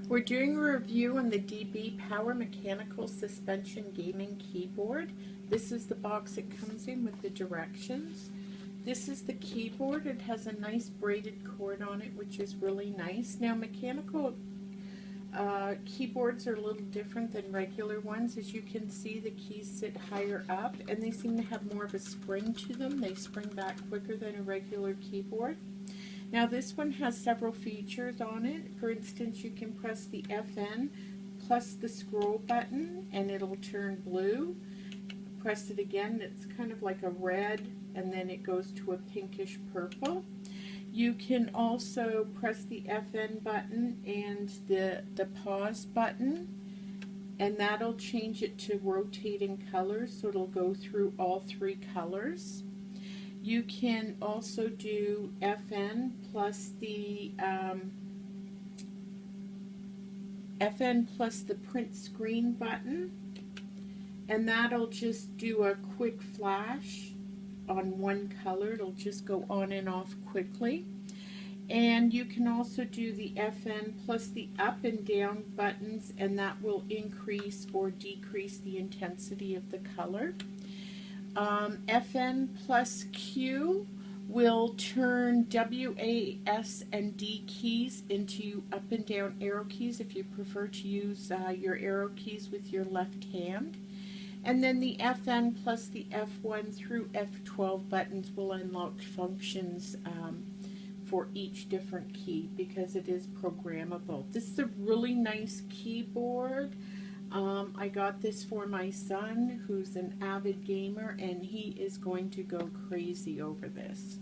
We're doing a review on the DBPower Mechanical Suspension Gaming Keyboard. This is the box it comes in with the directions. This is the keyboard. It has a nice braided cord on it, which is really nice. Now, mechanical keyboards are a little different than regular ones. As you can see, the keys sit higher up, and they seem to have more of a spring to them. They spring back quicker than a regular keyboard. Now this one has several features on it. For instance, you can press the FN plus the scroll button and it'll turn blue. Press it again, it's kind of like a red, and then it goes to a pinkish purple. You can also press the FN button and the pause button, and that'll change it to rotating colors, so it'll go through all three colors. You can also do FN plus the print screen button, and that'll just do a quick flash on one color. It'll just go on and off quickly. And you can also do the FN plus the up and down buttons, and that will increase or decrease the intensity of the color. FN plus Q will turn W, A, S, and D keys into up and down arrow keys if you prefer to use your arrow keys with your left hand. And then the FN plus the F1 through F12 buttons will unlock functions for each different key because it is programmable. This is a really nice keyboard. I got this for my son, who's an avid gamer, and he is going to go crazy over this.